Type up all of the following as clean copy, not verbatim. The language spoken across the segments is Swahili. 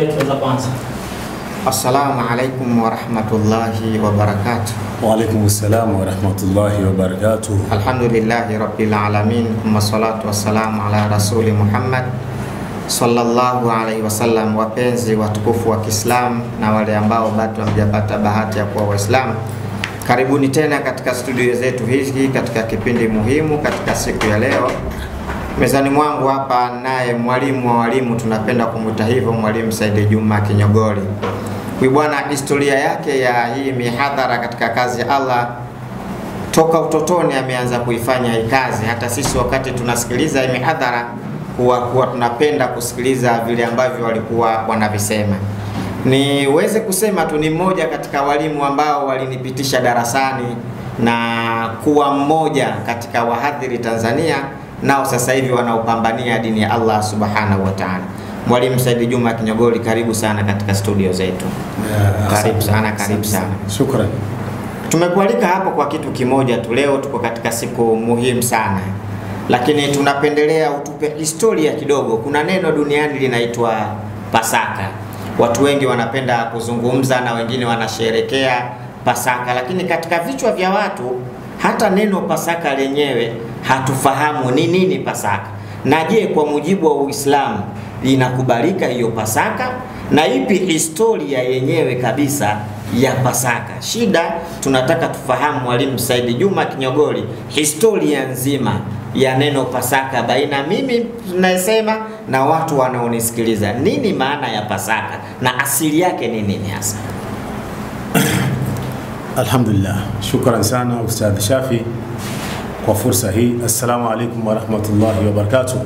tuweza kwanza. Assalamu alaikum wa rahmatullahi wa barakatuh. Wa alaikum assalam wa rahmatullahi wa barakatuh. Alhamdulillahi rabbil alamin. Salatu wassalamu ala rasuli Muhammad sallallahu alaihi wasallam. Wapenzi watukufu wa Kiislamu na wale ambao bado hamjapata bahati ya kuwa Waislamu, karibuni tena katika studio zetu hizi katika kipindi muhimu katika siku ya leo. Mezani mwangu hapa naye mwalimu wa walimu, tunapenda kumuita hivyo, Mwalimu Said Juma Kinyogoli. Huyu bwana, historia yake ya hii mihadhara katika kazi ya Allah toka utotoni ameanza kuifanya hii kazi. Hata sisi wakati tunasikiliza hii mihadhara huwa tunapenda kusikiliza vile ambavyo walikuwa wanavisema. Niweze kusema tu ni mmoja katika walimu ambao walinipitisha darasani na kuwa mmoja katika wahadhiri Tanzania, nao sasa hivi wanaopambania dini ya Allah subhanahu wa ta'ala. Mwalimu Said Juma Kinyogoli, karibu sana katika studio zetu. Karibu sana, karibu sana. Shukrani. Tumekualika hapo kwa kitu kimoja tu. Leo tuko katika siku muhimu sana, lakini tunapendelea utupe historia kidogo. Kuna neno duniani linaitwa Pasaka. Watu wengi wanapenda kuzungumza na wengine wanasherekea Pasaka, lakini katika vichwa vya watu hata neno Pasaka lenyewe hatufahamu ni nini Pasaka. Na je, kwa mujibu wa Uislamu inakubalika hiyo Pasaka? Na ipi historia yenyewe kabisa ya Pasaka? Shida tunataka tufahamu, Mwalimu Said Juma Kinyogoli, historia nzima ya neno Pasaka baina mimi tunasema na watu wanaonisikiliza. Nini maana ya Pasaka na asili yake ni nini hasa? Alhamdulillah. Shukran sana Ustadh Shafi kwa fursa hii. Assalamu alaikum wa rahmatullahi wa barakatuh.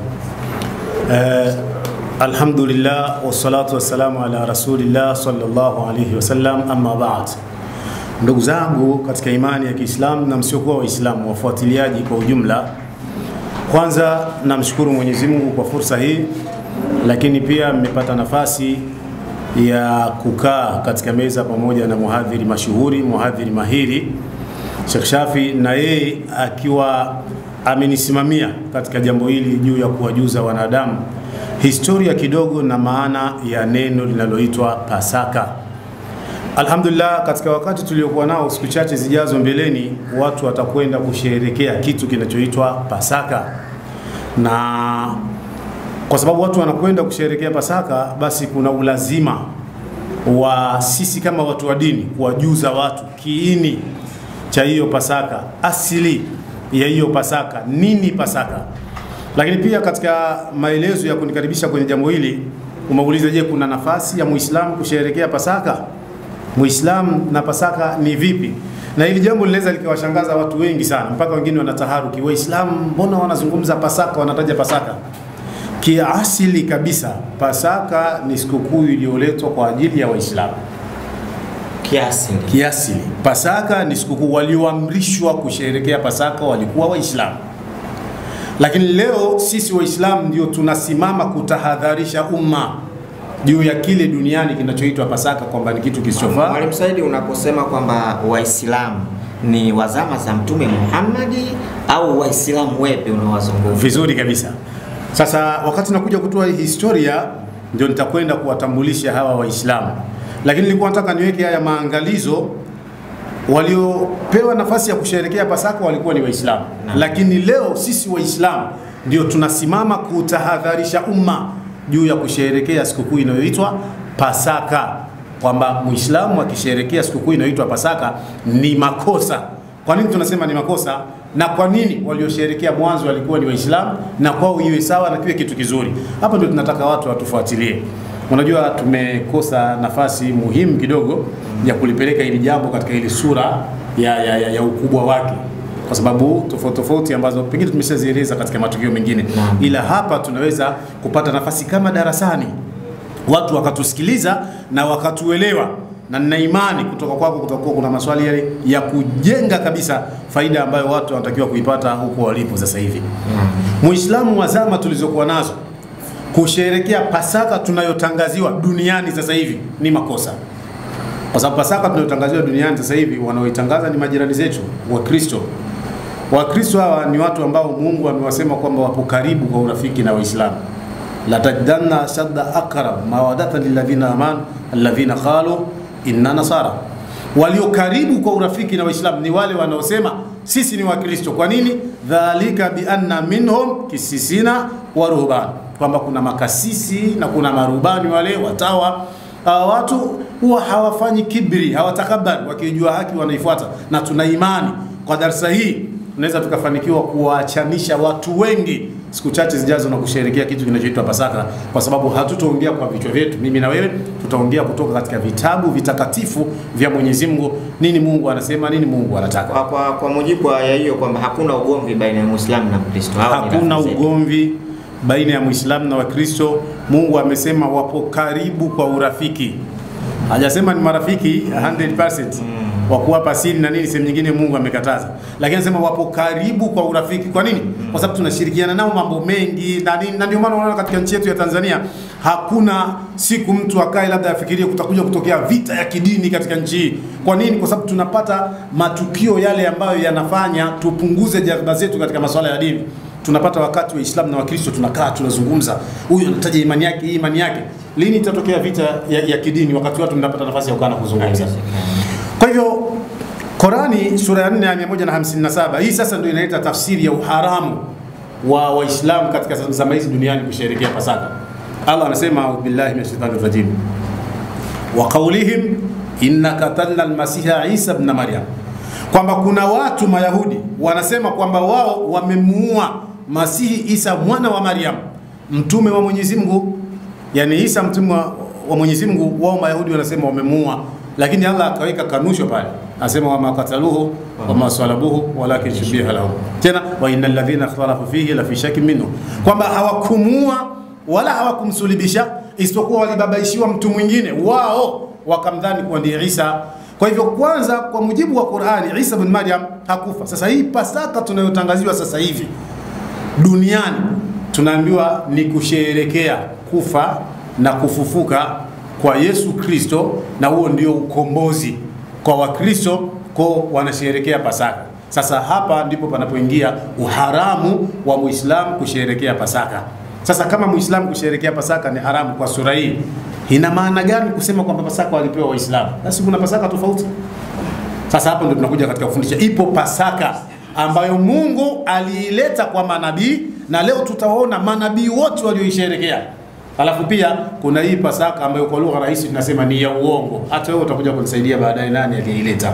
Alhamdulillah wassalatu wassalamu ala rasulillah sallallahu alayhi wasallam, amma ba'd. Ndugu zangu katika imani ya Kiislamu na msiokuwa Waislamu, wafuatiliaji kwa ujumla, kwanza namshukuru Mwenyezi Mungu kwa fursa hii, lakini pia mmepata nafasi ya kukaa katika meza pamoja na muhadhiri mashuhuri, muhadhiri mahiri Sheikh Shafi, na yeye akiwa amenisimamia katika jambo hili juu ya kuwajuza wanadamu historia kidogo na maana ya neno linaloitwa Pasaka. Alhamdulillah, katika wakati tuliokuwa nao siku chache zijazo mbeleni, watu watakwenda kusherehekea kitu kinachoitwa Pasaka. Na kwa sababu watu wanakwenda kusherehekea Pasaka, basi kuna ulazima wa sisi kama watu wa dini kuwajuza watu kiini cha hiyo Pasaka, asili ya hiyo Pasaka, nini Pasaka. Lakini pia katika maelezo ya kunikaribisha kwenye jambo hili umeuliza, je, kuna nafasi ya Muislamu kusherehekea Pasaka? Muislamu na Pasaka ni vipi? Na hili jambo linaweza likawashangaza watu wengi sana, mpaka wengine wanataharuki, Waislamu mbona wanazungumza Pasaka, wanataja Pasaka? Kiasili kabisa Pasaka ni sikukuu iliyoletwa kwa ajili ya Waislamu. Kiasili Pasaka ni sikukuu, walioamrishwa kusherehekea Pasaka walikuwa Waislamu. Lakini leo sisi Waislamu ndio tunasimama kutahadharisha umma juu ya kile duniani kinachoitwa Pasaka kwamba ni kitu kisichofaa. Mwalimu Said, unaposema kwamba Waislamu ni wazama za Mtume Muhammad au Waislamu wepi unawazungumza? Vizuri kabisa. Sasa wakati nakuja kutoa historia ndio nitakwenda kuwatambulisha hawa Waislamu. Lakini nilikuwa nataka niweke haya maangalizo, waliopewa nafasi ya kusherehekea Pasaka walikuwa ni Waislamu. Lakini leo sisi Waislamu ndio tunasimama kutahadharisha umma juu ya kusherehekea sikukuu inayoitwa Pasaka, kwamba Muislamu akisherehekea sikukuu inayoitwa Pasaka ni makosa. Kwa nini tunasema ni makosa? Na kwa nini waliosherehekea mwanzo walikuwa ni Waislamu na kwao iwe sawa na kiwe kitu kizuri? Hapa ndio tunataka watu watufuatilie. Unajua tumekosa nafasi muhimu kidogo ya kulipeleka hili jambo katika ile sura ya ukubwa wake, kwa sababu tofauti ambazo pengine tumeshazieleza katika matukio mengine. Ila hapa tunaweza kupata nafasi kama darasani, watu wakatusikiliza na wakatuelewa, na nina imani kutoka kwako kutakuwa kuna maswali yale ya kujenga kabisa, faida ambayo watu wanatakiwa kuipata huko walipo sasa hivi. Muislamu wa zama tulizokuwa nazo, kusherehekea Pasaka tunayotangaziwa duniani sasa hivi ni makosa. Kwa sababu Pasaka tunayotangaziwa duniani sasa hivi wanaoitangaza ni majirani zetu Wakristo. Wakristo hawa ni watu ambao Mungu amewasema kwamba wapo karibu kwa urafiki na Waislamu. la tajidanna ashadda aqrab mawadatan lilladhina amanu alladhina qalu inna nasara. Walio karibu kwa urafiki na Waislamu ni wale wanaosema sisi ni Wakristo. Kwa nini? Dhalika bi anna minhum kisisina wa ruhban, kwamba kuna makasisi na kuna marubani wale watawa. Watu huwa hawafanyi kibri, hawatakabari, wakijua haki wanaifuata. Na tuna imani kwa darasa hii tunaweza tukafanikiwa kuwaachanisha watu wengi siku chache zijazo na kusherehekea kitu kinachoitwa Pasaka, kwa sababu hatutaongea kwa vichwa vyetu mimi na wewe, tutaongea kutoka katika vitabu vitakatifu vya Mwenyezi Mungu, nini Mungu anasema, nini Mungu anataka. Kwa mujibu wa aya hiyo kwamba hakuna ugomvi baina ya Muislamu na Mkristo. Hakuna ugomvi baina ya Muislamu na Wakristo. Mungu amesema wapo karibu kwa urafiki. Hajasema ni marafiki 100%. Wakuwa pasili na nini sehemu nyingine Mungu amekataza. Lakini anasema wapo karibu kwa urafiki. Kwa nini? Kwa sababu tunashirikiana nao mambo mengi na nini. Na ndio maana unaona katika nchi yetu ya Tanzania hakuna siku mtu akae labda afikirie kutakuja kutokea vita ya kidini katika nchi hii. Kwa nini? Kwa sababu tunapata matukio yale ambayo yanafanya tupunguze jazba zetu katika masuala ya dini. Tunapata wakati wa Islam na Wakristo tunakaa tunazungumza, huyu anataja imani yake, hii imani yake. Lini itatokea vita ya kidini wakati watu mnapata nafasi ya kukaa na kuzungumza? Kwa hivyo Qurani sura ya 4 ya 157 hii sasa ndio inaleta tafsiri ya uharamu wa Waislamu katika zama hizi duniani kusherehekea Pasaka. Allah anasema billahi minash shaitani rajim, wa qawlihim inna qatalna al-masiha Isa ibn Maryam, kwamba kuna watu Mayahudi wanasema kwamba wao wamemuua Masihi Isa mwana wa Maryam, mtume wa Mwenyezi Mungu. Yani Isa mtume wa Mwenyezi Mungu, wao Mayahudi wanasema wamemuua, lakini Allah akaweka kanusho pale, asema wa makataluhu wa masalabuhu walakin shubiha lahu, tena wa innal ladhina ikhtalafu fihi la fi shakkin minhu, kwamba hawakumuua wala hawakumsulibisha isipokuwa walibabaishiwa mtu mwingine, wao wakamdhani kuwa ndiye Isa. Kwa hivyo kwanza, kwa mujibu wa Qur'ani, Isa ibn Maryam hakufa. Sasa hii Pasaka tunayotangaziwa sasa hivi duniani tunaambiwa ni kusherehekea kufa na kufufuka kwa Yesu Kristo, na huo ndio ukombozi kwa Wakristo, kwa wanasherehekea Pasaka. Sasa hapa ndipo panapoingia uharamu wa Muislamu kusherehekea Pasaka. Sasa kama Muislamu kusherehekea Pasaka ni haramu kwa sura hii, ina maana gani kusema kwamba Pasaka walipewa Waislamu? Basi kuna Pasaka tofauti. Sasa hapo ndio tunakuja katika kufundisha. Ipo Pasaka ambayo Mungu aliileta kwa manabii, na leo tutaona manabii wote walioisherehekea. Alafu pia kuna hii Pasaka ambayo kwa lugha rahisi tunasema ni ya uongo. Hata wewe utakuja kunisaidia baadaye nani aliyeileta.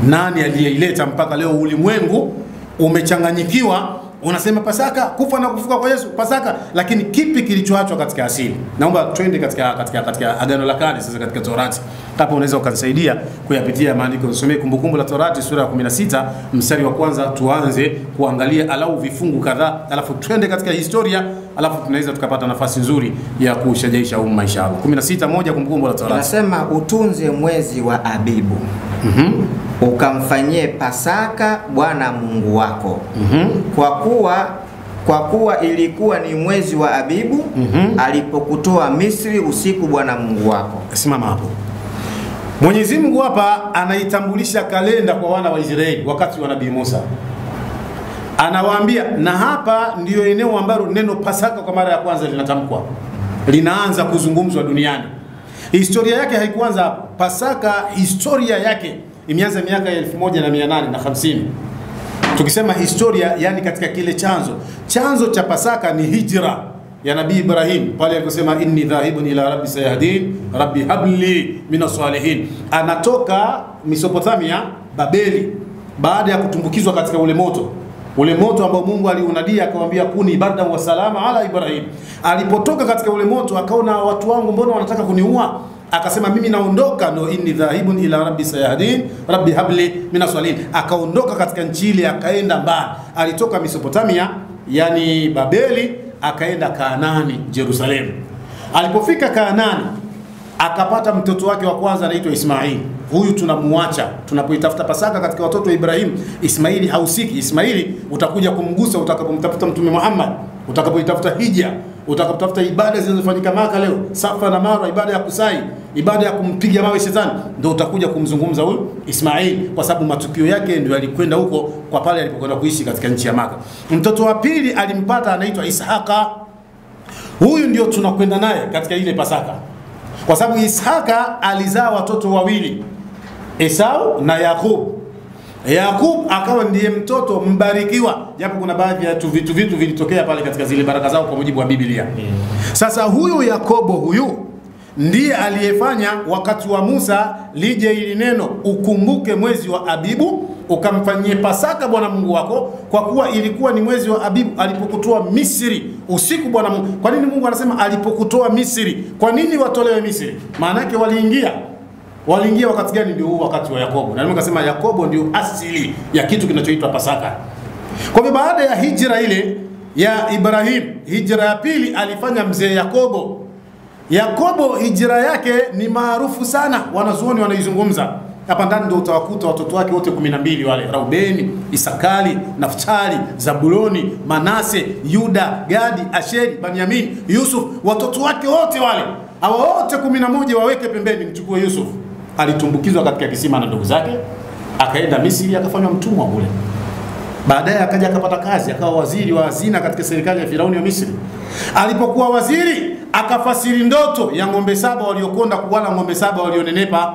Nani aliyeileta mpaka leo ulimwengu umechanganyikiwa, unasema Pasaka kufa na kufuka kwa Yesu Pasaka, lakini kipi kilichoachwa katika asili? Naomba twende katika Agano la Kale sasa, katika Torati. Hapo unaweza ukanisaidia kuyapitia maandiko. Nisomee Kumbukumbu la Torati sura ya 16 mstari wa kwanza, tuanze kuangalia alau vifungu kadhaa, alafu twende katika historia, alafu tunaweza tukapata nafasi nzuri ya kushajaisha umma inshallah. 16:1 Kumbukumbu la Torati. Nasema utunze mwezi wa Abibu. Ukamfanyie Pasaka Bwana Mungu wako. Kwa kuwa ilikuwa ni mwezi wa Abibu alipokutoa Misri usiku Bwana Mungu wako. Simama hapo. Mwenyezi Mungu hapa anaitambulisha kalenda kwa wana wa Israeli wakati wa Nabii Musa. Anawaambia, na hapa ndiyo eneo ambalo neno Pasaka kwa mara ya kwanza linatamkwa, linaanza kuzungumzwa duniani. Historia yake haikuanza hapo. Pasaka historia yake imeanza miaka ya 1850. Tukisema historia, yani katika kile chanzo cha Pasaka ni hijra ya Nabii Ibrahim, pale aliposema inni dhahibun ila rabbi sayahdin rabbi habli minas salihin. Anatoka Mesopotamia, Babeli, baada ya kutumbukizwa katika ule moto ambao Mungu aliunadia akamwambia kuni bardan wa salama ala Ibrahim. Alipotoka katika ule moto akaona watu wangu mbona wanataka kuniua, akasema mimi naondoka, no inni dhahibun ila rabbi sayahdin rabbi habli minas salihin. Akaondoka katika nchi ile akaenda mbali. Alitoka Mesopotamia yani Babeli akaenda Kanaani, Jerusalem. Alipofika Kanaani akapata mtoto wake wa kwanza anaitwa Ismaili. Huyu tunamuacha tunapoitafuta Pasaka katika watoto wa Ibrahim. Ismaili hausiki. Ismaili utakuja kumgusa utakapomtafuta Mtume Muhammad, utakapoitafuta hija, utakapotafuta ibada zinazofanyika Maka leo, Safa na Marwa, ibada ya kusai, ibada ya kumpiga mawe shetani, ndio utakuja kumzungumza huyu Ismaili, kwa sababu matukio yake ndio yalikwenda huko kwa pale alipokwenda kuishi katika nchi ya Maka. Mtoto wa pili alimpata anaitwa Ishaqa. Huyu ndio tunakwenda naye katika ile Pasaka, kwa sababu Isaka alizaa watoto wawili, Esau na Yakub. Yakub akawa ndiye mtoto mbarikiwa, japo kuna baadhi ya vitu vilitokea pale katika zile baraka zao kwa mujibu wa Biblia. Sasa huyu Yakobo huyu ndiye aliyefanya wakati wa Musa lije ili neno, ukumbuke mwezi wa Abibu ukamfanyie Pasaka Bwana Mungu wako, kwa kuwa ilikuwa ni mwezi wa Abibu alipokutoa Misri usiku Bwana Mungu. Kwa nini Mungu anasema alipokutoa Misri? Kwa nini watolewe Misri? Maana yake waliingia wakati gani? Ndio huu wakati wa Yakobo. Na nikasema Yakobo ndio asili ya kitu kinachoitwa Pasaka. Kwa hivyo baada ya hijra ile ya Ibrahim, hijra ya pili alifanya mzee Yakobo. Yakobo hijra yake ni maarufu sana, wanazuoni wanaizungumza. Hapa ndani ndio utawakuta watoto wake wote 12 wale: Raubeni, Isakari, Naftali, Zabuloni, Manase, Yuda, Gadi, Asheri, Benyamin, Yusuf. Watoto wake wote wale, hawa wote 11 waweke pembeni, mchukue Yusuf. Alitumbukizwa katika kisima na ndugu zake, akaenda Misri akafanywa mtumwa kule. Baadaye akaja akapata kazi, akawa waziri wa hazina katika serikali ya Firauni wa Misri. Alipokuwa waziri, akafasiri ndoto ya ng'ombe 7 waliokonda kuwala ng'ombe 7 walionenepa.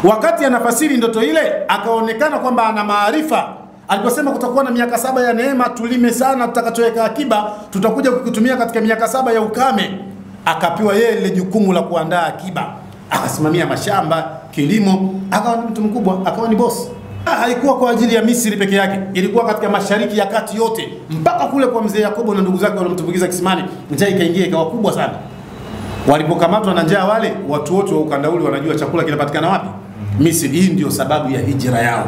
Wakati anafasiri ndoto ile, akaonekana kwamba ana maarifa. Aliposema kutakuwa na miaka 7 ya neema, tulime sana, tutakachoweka akiba tutakuja kukitumia katika miaka 7 ya ukame. Akapewa yeye ile jukumu la kuandaa akiba, akasimamia mashamba, kilimo, akawa ni mtu mkubwa, akawa ni boss. Haikuwa kwa ajili ya Misri peke yake, ilikuwa katika Mashariki ya Kati yote, mpaka kule kwa mzee Yakobo na ndugu zake walomtumbukiza kisimani, njaa ikaingia ikawa kubwa sana. Walipokamatwa na njaa wale, watu wote wa ukanda ule wanajua chakula kinapatikana wapi? Misri. Hii ndio sababu ya hijra yao.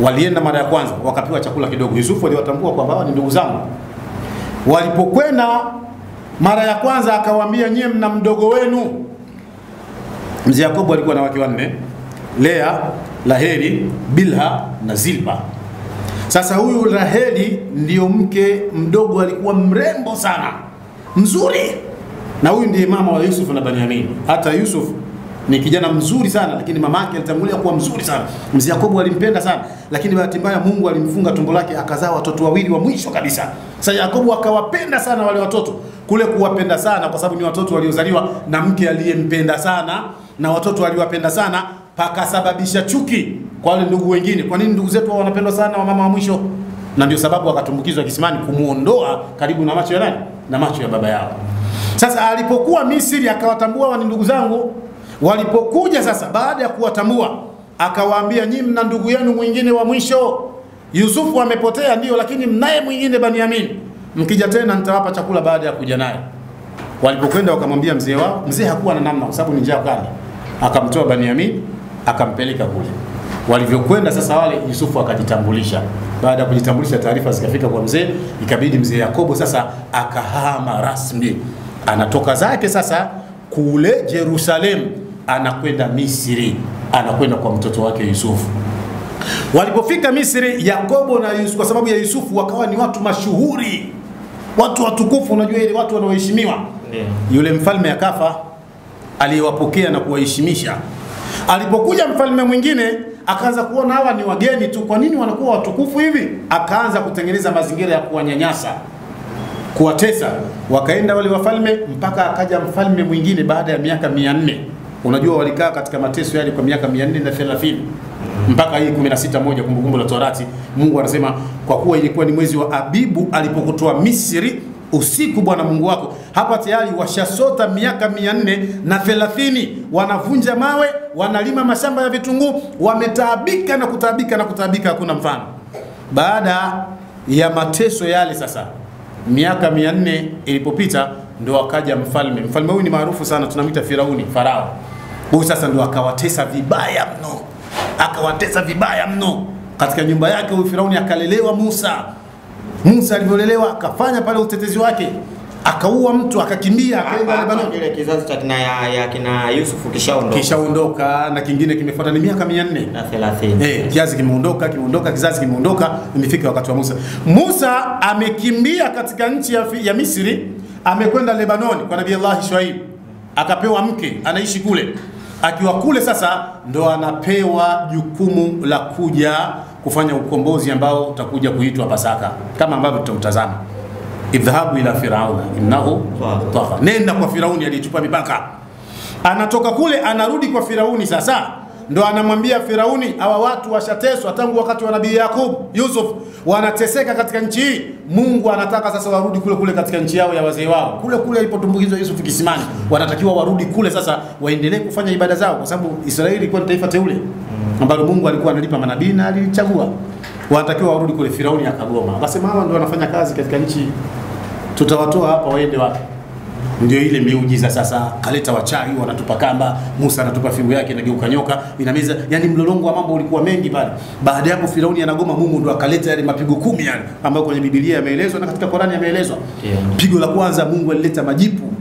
Walienda mara ya kwanza wakapewa chakula kidogo. Yusufu aliwatambua kwamba hawa ni ndugu zangu. Walipokwenda mara ya kwanza akawaambia, nyie mna mdogo wenu. Mzee Yakobo alikuwa na wake 4: Lea, Raheli, Bilha na Zilpa. Sasa huyu Raheli ndio mke mdogo, alikuwa mrembo sana, mzuri, na huyu ndiye mama wa Yusuf na Benyamin. Hata Yusuf ni kijana mzuri sana, lakini mamake alitangulia kuwa mzuri sana. Mzee Yakobo alimpenda sana, lakini bahati mbaya Mungu alimfunga tumbo lake, akazaa watoto wawili wa mwisho kabisa. Sasa Yakobo akawapenda sana wale watoto, kule kuwapenda sana kwa sababu ni watoto waliozaliwa na mke aliyempenda sana, na watoto waliwapenda sana, pakasababisha chuki kwa wale ndugu wengine. Kwa nini ndugu zetu wanapendwa sana wa mama wa mwisho? Na ndio sababu akatumbukizwa kisimani, kumuondoa karibu na macho ya nani? Na macho ya baba yao. Sasa alipokuwa Misri akawatambua wa ndugu zangu. Walipokuja sasa baada ya kuwatambua, akawaambia, nyinyi mna ndugu yenu mwingine wa mwisho. Yusufu amepotea ndio, lakini mnaye mwingine Benyamin. Mkija tena nitawapa chakula baada ya kuja naye. Walipokwenda wakamwambia mzee wao, mzee hakuwa na namna kwa sababu ni njaa kali. Akamtoa Benyamin akampeleka kule. Walivyokwenda sasa wale, Yusufu akajitambulisha. Baada ya kujitambulisha, taarifa zikafika kwa mzee, ikabidi mzee Yakobo sasa akahama rasmi. Anatoka zake sasa kule Jerusalem, anakwenda Misri, anakwenda kwa mtoto wake Yusufu. Walipofika Misri, Yakobo na Yusufu, kwa sababu ya Yusufu, wakawa ni watu mashuhuri, watu watukufu. Unajua ile watu wanaoheshimiwa. Yule mfalme akafa, aliyewapokea na kuwaheshimisha. Alipokuja mfalme mwingine, akaanza kuona hawa ni wageni tu, kwa nini wanakuwa watukufu hivi? Akaanza kutengeneza mazingira ya kuwanyanyasa, kuwatesa. Wakaenda wale wafalme mpaka akaja mfalme mwingine baada ya miaka 400. Unajua walikaa katika mateso yale kwa miaka 430 mpaka hii 16:1 Kumbukumbu la Torati. Mungu anasema kwa kuwa ilikuwa ni mwezi wa Abibu alipokutoa Misri usiku Bwana Mungu wako. Hapa tayari washasota miaka 430, wanavunja mawe, wanalima mashamba ya vitunguu, wametaabika na kutaabika na kutaabika, hakuna mfano. Baada ya mateso yale sasa, miaka 400 ilipopita, ndo akaja mfalme. Mfalme huyu ni maarufu sana, tunamwita Firauni, Farao. Huyu sasa ndo akawatesa vibaya mno. Akawatesa vibaya mno. Katika nyumba yake huyu Firauni akalelewa Musa. Musa alivyolelewa akafanya pale utetezi wake. Akaua mtu, akakimbia, akaenda Lebanon. Ile kizazi cha kina Yusufu kishaondoka na kingine kimefuata, ni miaka 430. Kizazi kimeondoka, kizazi kimeondoka, imefika wakati wa Musa. Musa amekimbia katika nchi ya Misri, amekwenda Lebanon kwa Nabii Allah Shuaib. Akapewa mke, anaishi kule. Akiwa kule sasa ndo anapewa jukumu la kuja kufanya ukombozi ambao utakuja kuitwa Pasaka, kama ambavyo tutautazama. idhhabu ila firauna innahu tagha, nenda kwa Firauni aliyechupa mipaka. Anatoka kule anarudi kwa Firauni, sasa ndo anamwambia Firauni, hawa watu washateswa tangu wakati wa Nabii Yakub Yusuf, wanateseka katika nchi hii. Mungu anataka sasa warudi kule kule katika nchi yao ya wazee wao, kule kule alipotumbukizwa Yusuf kisimani. Wanatakiwa warudi kule sasa, waendelee kufanya ibada zao, kwa sababu Israeli ilikuwa ni taifa teule ambalo Mungu alikuwa analipa manabii na alichagua. Wanatakiwa warudi kule. Firauni akagoma, akasema hawa ndio wanafanya kazi katika nchi, tutawatoa hapa waende wapi? Ndio ile miujiza sasa, kaleta wachawi wanatupa kamba, Musa anatupa fimbo yake inageuka nyoka inameza. Yani mlolongo wa mambo ulikuwa mengi pale. Baada ya hapo Firauni anagoma, Mungu ndo akaleta yale mapigo 10 yale ambayo kwenye Biblia yameelezwa na katika Qur'ani yameelezwa. Pigo la kwanza Mungu alileta majipu.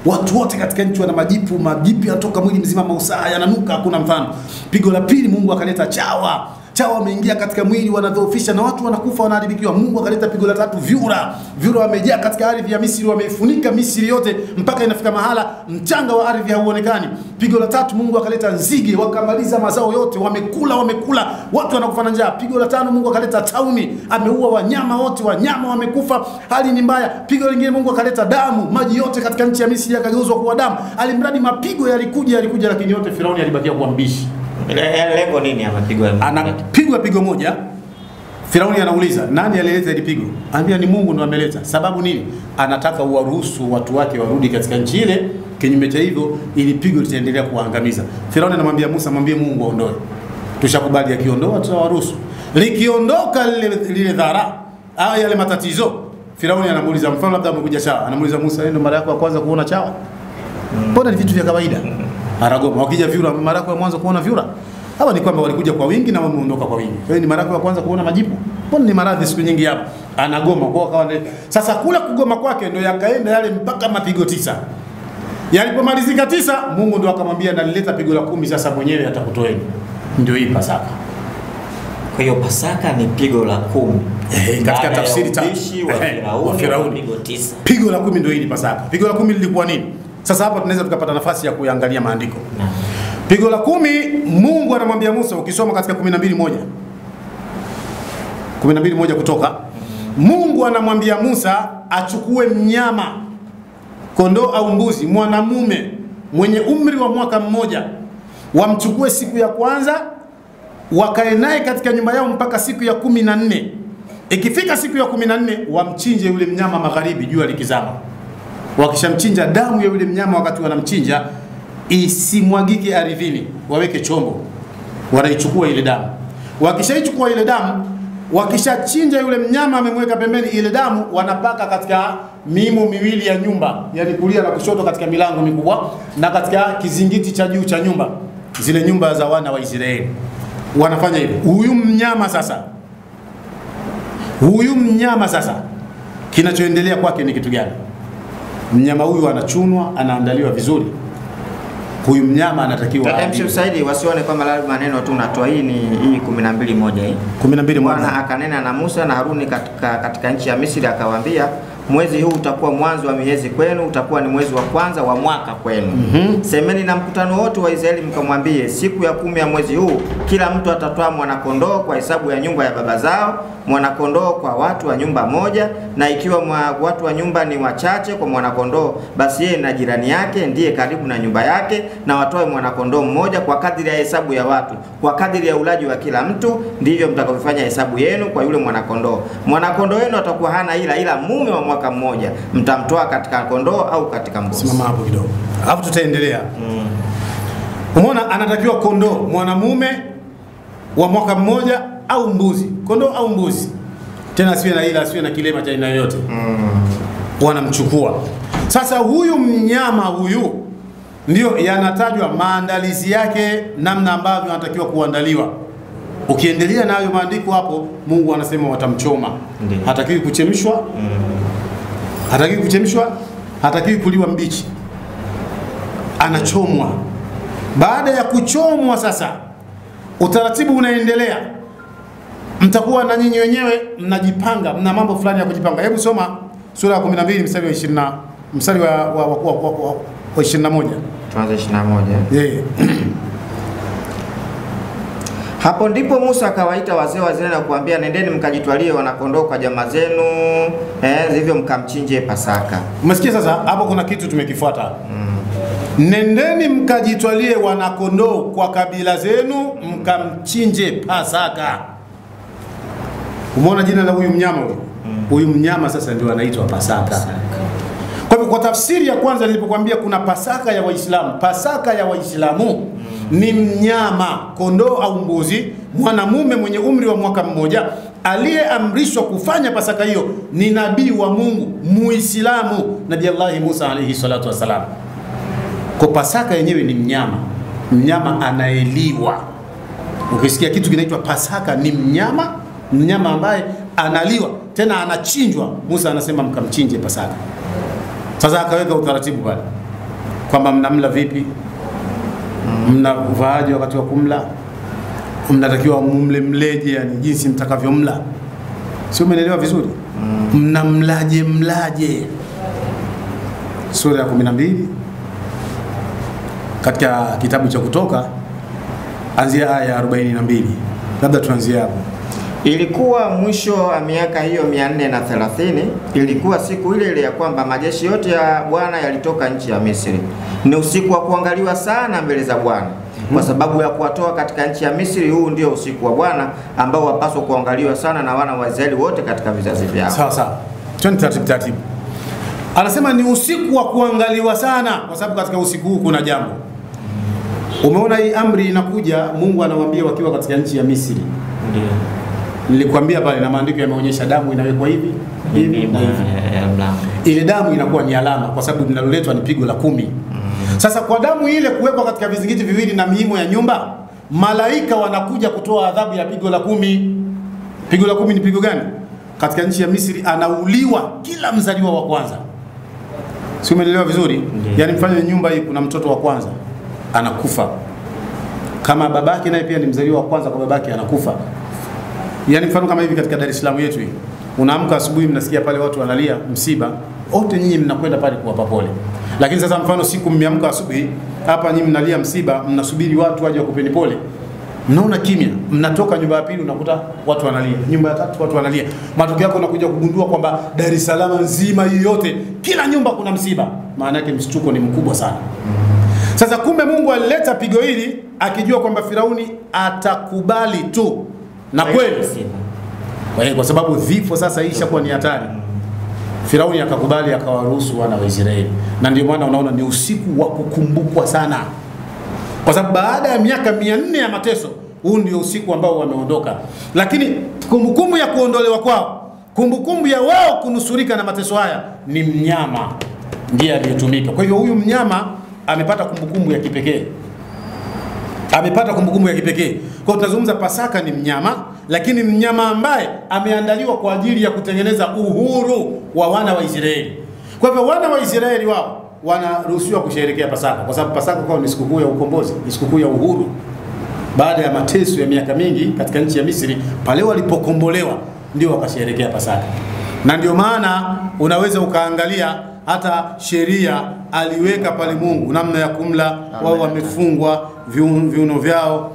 Watu wote katika nchi wana majipu, majipu yanatoka mwili mzima, mausaa yananuka, hakuna mfano. Pigo la pili Mungu akaleta chawa. Chawa wameingia katika mwili, wanadhoofisha na watu wanakufa, wanaharibikiwa. Mungu akaleta pigo la tatu vyura. Vyura wamejaa katika ardhi ya Misri, wameifunika Misri yote mpaka inafika mahala mchanga wa ardhi hauonekani. Pigo la tatu Mungu akaleta nzige, wakamaliza mazao yote, wamekula watu wanakufa na njaa. Pigo la tano Mungu akaleta tauni, ameua wanyama wote, wanyama wamekufa, hali ni mbaya. Pigo lingine Mungu akaleta damu, maji yote katika nchi ya Misri yakageuzwa kuwa damu. Alimradi mapigo yalikuja, lakini yote Firauni alibakia kuwa mbishi. Lengo nini ya mapigo? Anapigwa pigo moja, Firauni anauliza nani alileta ile pigo? Anambia ni Mungu ndo ameleta. Sababu nini? Anataka uwaruhusu watu wake warudi katika nchi ile, kinyume cha hivyo ili pigo litaendelea kuangamiza. Firauni anamwambia Musa, mwambie Mungu aondoe. Tushakubali, akiondoa tutawaruhusu. Likiondoka lile dhara au yale matatizo, Firauni anamuuliza, mfano labda amekuja chawa, anamuuliza Musa, ndio mara yako ya kwanza kuona chawa? Mbona ni vitu vya kawaida? Aragoma. Wakija vyura, mara yako ya mwanzo kuona vyura? Hawa ni kwamba walikuja kwa wingi na wameondoka kwa wingi. Kwa hiyo ni mara yako ya kwanza kuona majipu? Mbona ni maradhi siku nyingi hapa? Anagoma kwa kawa. Sasa kula kugoma kwake ndio yakaenda yale mpaka mapigo 9. Yalipomalizika 9, Mungu ndio akamwambia nalileta pigo la 10 sasa mwenyewe atakutoeni. Ndio hii Pasaka. Kwa hiyo Pasaka ni pigo la 10. Katika tafsiri wa Firauni pigo 9. Pigo la 10 ndio hili Pasaka. Pigo la 10 lilikuwa nini? Sasa hapa tunaweza tukapata nafasi ya kuangalia maandiko. Pigo la 10 Mungu anamwambia Musa, ukisoma katika 12:1 Kutoka, Mungu anamwambia Musa achukue mnyama, kondoo au mbuzi mwanamume mwenye umri wa mwaka mmoja, wamchukue siku ya kwanza, wakae naye katika nyumba yao mpaka siku ya 14. Ikifika siku ya 14 wamchinje yule mnyama magharibi jua likizama. Wakishamchinja, damu ya yule mnyama wakati wanamchinja isimwagike ardhini, waweke chombo, wanaichukua ile damu. Wakishaichukua ile damu, wakishachinja yule mnyama amemweka pembeni, ile damu wanapaka katika miimo miwili ya nyumba, yani kulia na kushoto, katika milango mikubwa na katika kizingiti cha juu cha nyumba, zile nyumba za wana wa Israeli. Wanafanya hivyo. Huyu mnyama sasa kinachoendelea kwake ni kitu gani? Mnyama huyu anachunwa, anaandaliwa vizuri. Huyu mnyama anatakiwa Saidi wasione kwamba labda maneno tu natoa. Hii ni 12:1 hii. 12:1. Bwana akanena na Musa na Haruni katika nchi ya Misri, akawaambia, mwezi huu utakuwa mwanzo wa miezi kwenu, utakuwa ni mwezi wa kwanza wa mwaka kwenu. Semeni na mkutano wote wa Israeli mkamwambie, siku ya 10 ya mwezi huu kila mtu atatoa mwanakondoo kwa hesabu ya nyumba ya baba zao, mwanakondoo kwa watu wa nyumba moja, na ikiwa watu wa nyumba ni wachache kwa mwanakondoo, basi yeye na jirani yake ndiye karibu na nyumba yake na watoe mwanakondoo mmoja kwa kadiri ya hesabu ya watu, kwa kadiri ya ulaji wa kila mtu, ndivyo mtakavyofanya hesabu yenu kwa yule mwanakondoo. Mwanakondoo wenu atakuwa hana ila mume wa mwaka mmoja, mtamtoa katika kondoo au katika mbuzi. Simama hapo kidogo, hapo tutaendelea. Umeona, anatakiwa kondoo mwanamume wa mwaka mmoja au mbuzi, kondoo au mbuzi, tena asiwe na kilema cha aina yoyote. Wanamchukua sasa. Huyu mnyama huyu ndio yanatajwa maandalizi yake, namna ambavyo anatakiwa kuandaliwa. Ukiendelea na hayo maandiko hapo, Mungu anasema watamchoma. Hatakiwi kuchemshwa, hatakiwi kuliwa mbichi, anachomwa. Baada ya kuchomwa sasa, utaratibu unaendelea. Mtakuwa na nyinyi wenyewe mnajipanga, mna mambo fulani ya kujipanga. Hebu soma sura ya 12 mstari wa 20, mstari wa 21. Tuanze 21. Hapo ndipo Musa akawaita wazee wa Israeli na kuambia, nendeni mkajitwalie wanakondoo kwa jamaa zenu, hivyo mkamchinje Pasaka. Umesikia sasa? Hapo kuna kitu tumekifuata. Nendeni mkajitwalie wanakondoo kwa kabila zenu, mkamchinje Pasaka. Umeona jina la huyu mnyama huyu? Huyu mnyama sasa ndio anaitwa Pasaka. Kwa hivyo kwa tafsiri ya kwanza nilipokuambia kuna Pasaka ya Waislamu, Pasaka ya Waislamu ni mnyama, kondoo au mbuzi, mwanamume mwenye umri wa mwaka mmoja, aliyeamrishwa kufanya Pasaka hiyo ni nabii wa Mungu, Muislamu, Nabii Allah Musa alayhi salatu wasalam. Kwa Pasaka yenyewe ni mnyama, mnyama anaeliwa. Ukisikia kitu kinaitwa Pasaka ni mnyama, mnyama ambaye analiwa, tena anachinjwa. Musa anasema mkamchinje Pasaka. Sasa akaweka utaratibu pale kwamba mnamla vipi, mnavaaje wakati wa kumla, mnatakiwa mleje, yani jinsi mtakavyomla. Sio, umeelewa vizuri? Mnamlaje. Sura ya 12 katika kitabu cha Kutoka, anzia aya ya 42. Labda tuanzie hapo. Ilikuwa mwisho wa miaka hiyo 430, ilikuwa siku ile ile ya kwamba majeshi yote ya Bwana yalitoka nchi ya Misri. Ni usiku wa kuangaliwa sana mbele za Bwana. Kwa sababu ya kuwatoa katika nchi ya Misri, huu ndio usiku wa Bwana ambao wapaswa kuangaliwa sana na wana wa Israeli wote katika vizazi vyao. Sawa sawa. Twende taratibu. Anasema ni usiku wa kuangaliwa sana kwa sababu katika usiku huu kuna jambo. Umeona hii amri inakuja, Mungu anawaambia wakiwa katika nchi ya Misri. Ndio. Nilikwambia pale na maandiko yameonyesha damu inawekwa hivi na hivi. Ile damu inakuwa ni alama kwa sababu linaloletwa ni pigo la 10. Sasa kwa damu ile kuwekwa katika vizingiti viwili na miimo ya nyumba, malaika wanakuja kutoa adhabu ya pigo la 10. Pigo la 10 ni pigo gani? Katika nchi ya Misri anauliwa kila mzaliwa wa kwanza. Si umeelewa vizuri? Yaani mfanye nyumba hii kuna mtoto wa kwanza anakufa. Kama babake naye pia ni mzaliwa wa kwanza, kwa babake anakufa. Yaani mfano kama hivi katika Dar es Salaam yetu hii. Unaamka asubuhi mnasikia pale watu wanalia msiba, wote nyinyi mnakwenda pale kuwapa pole. Lakini sasa mfano siku mmeamka asubuhi, hapa nyinyi mnalia msiba, mnasubiri watu waje wakupeni pole. Mnaona kimya, mnatoka nyumba ya pili unakuta watu wanalia, nyumba ya tatu watu wanalia. Matokeo yako unakuja kugundua kwamba Dar es Salaam nzima hii yote, kila nyumba kuna msiba. Maana yake mshtuko ni mkubwa sana. Sasa kumbe Mungu alileta pigo hili akijua kwamba Firauni atakubali tu. Na kweli kwa sababu vifo sasa ishakuwa ni hatari. Firauni akakubali, akawaruhusu wana wa Israeli. Na ndio maana unaona ni usiku wa kukumbukwa sana. Kwa sababu baada ya miaka 400 ya mateso, huu ndio usiku ambao wameondoka. Lakini kumbukumbu ya kuondolewa kwao, kumbukumbu ya wao kunusurika na mateso haya, ni mnyama ndiye aliyetumika. Kwa hivyo huyu mnyama amepata kumbukumbu ya kipekee. Amepata kumbukumbu ya kipekee. Kwa tunazungumza Pasaka ni mnyama, lakini mnyama ambaye ameandaliwa kwa ajili ya kutengeneza uhuru wa wana wa Israeli. Kwa hivyo wana wa Israeli wao wanaruhusiwa kusherehekea Pasaka kwa sababu Pasaka kwao ni sikukuu ya ukombozi, ni sikukuu ya uhuru. Baada ya mateso ya miaka mingi katika nchi ya Misri, pale walipokombolewa ndio wakasherehekea Pasaka. Na ndio maana unaweza ukaangalia hata sheria aliweka pale Mungu namna ya kumla, wao wamefungwa viuno vyao.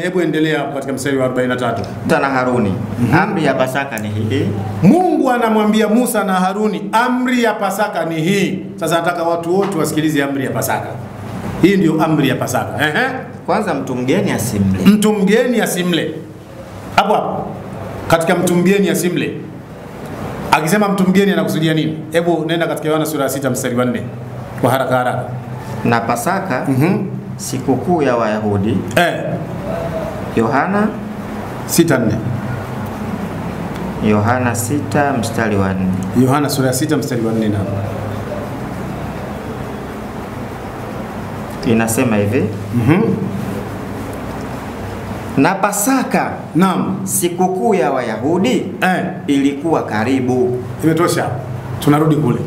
Hebu endelea katika mstari wa 43. Musa na Haruni, amri ya Pasaka ni hii. Mungu anamwambia Musa na Haruni, amri ya Pasaka ni hii. Sasa nataka watu wote wasikilize amri ya Pasaka. Hii ndio amri ya Pasaka. Kwanza mtu mgeni asimle. Mtu mgeni asimle. Hapo hapo. Katika mtu mgeni asimle. Akisema mtu mgeni anakusudia nini? Hebu nenda katika Yohana sura ya 6 mstari wa 4 kwa haraka haraka. Na Pasaka sikukuu ya Wayahudi. Yohana 6:4. Yohana 6 mstari wa 4. Yohana sura ya 6 mstari wa 4 na inasema hivi. Na Pasaka, naam, sikukuu ya Wayahudi ilikuwa karibu. Imetosha. Tunarudi kule.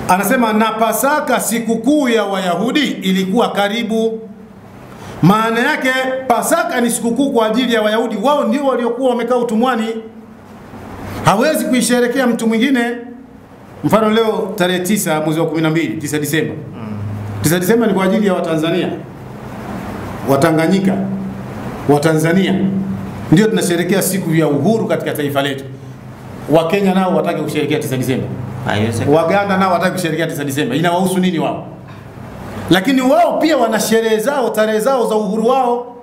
Anasema na Pasaka, sikukuu ya Wayahudi ilikuwa karibu. Maana yake Pasaka ni sikukuu kwa ajili ya Wayahudi. Wao ndio waliokuwa wamekaa utumwani. Hawezi kuisherehekea mtu mwingine. Mfano leo tarehe 9 mwezi wa 12, 9 Disemba. 9 Disemba ni kwa ajili ya Watanzania, Watanganyika, wa Tanzania ndio tunasherehekea siku ya uhuru katika taifa letu. Wa Kenya nao wataka kusherehekea 9 Disemba. Waganda nao wataka kusherehekea 9 Disemba. Inawahusu nini wao? Lakini wao pia wana sherehe zao, tarehe zao za uhuru wao.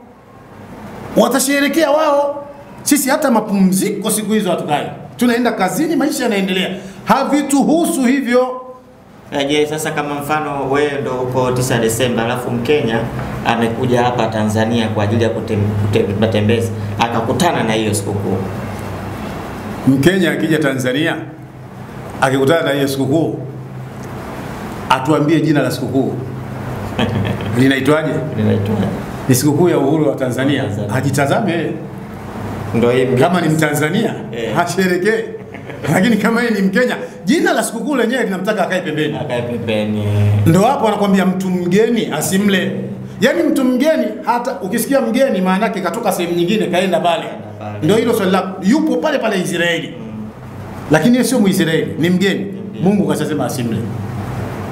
Watasherehekea wao. Sisi hata mapumziko siku hizo hatukai. Tunaenda kazini, maisha yanaendelea. Havituhusu hivyo. Je, sasa kama mfano wewe ndo uko 9 Desemba alafu Mkenya amekuja hapa Tanzania kwa ajili ya kutembeza akakutana na hiyo sikukuu. Mkenya akija Tanzania akikutana na hiyo sikukuu, atuambie jina la sikukuu. Linaitwaje? Linaitwaje? Ni sikukuu ya uhuru wa Tanzania. Hajitazame. Ndio hivi. Kama ni Mtanzania, hasherekee. Lakini kama yeye ni Mkenya, jina la sikukuu lenyewe linamtaka akae pembeni. Akae pembeni. Ndio hapo anakuambia mtu mgeni asimle. Yaani mtu mgeni, hata ukisikia mgeni maana yake katoka sehemu nyingine kaenda pale. Ndio hilo swali lako. Yupo pale pale Israeli. Lakini yeye sio Muisraeli, ni mgeni. Mungu kashasema asimle.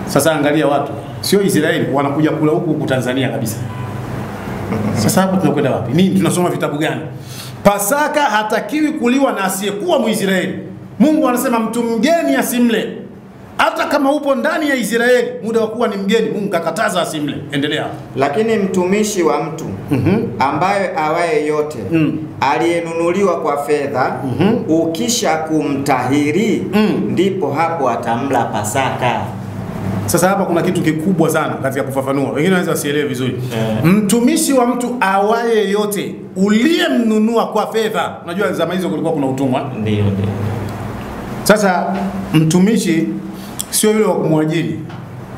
Sasa angalia watu, sio Israeli wanakuja kula huku Tanzania kabisa. Sasa hapo tunakwenda wapi? Nini tunasoma vitabu gani? Pasaka hatakiwi kuliwa na asiyekuwa Muisraeli. Mungu anasema mtu mgeni asimle. Hata kama upo ndani ya Israeli, muda wa kuwa ni mgeni, Mungu kakataza asimle. Endelea. Lakini mtumishi wa mtu ambaye awaye yote aliyenunuliwa kwa fedha ukisha kumtahiri ndipo hapo atamla Pasaka. Sasa hapa kuna kitu kikubwa sana katika kufafanua. Wengine wanaweza wasielewe vizuri. Mtumishi wa mtu awaye yote uliyemnunua kwa fedha. Unajua zama hizo kulikuwa kuna utumwa. Ndio. Sasa mtumishi sio yule wa kumwajiri.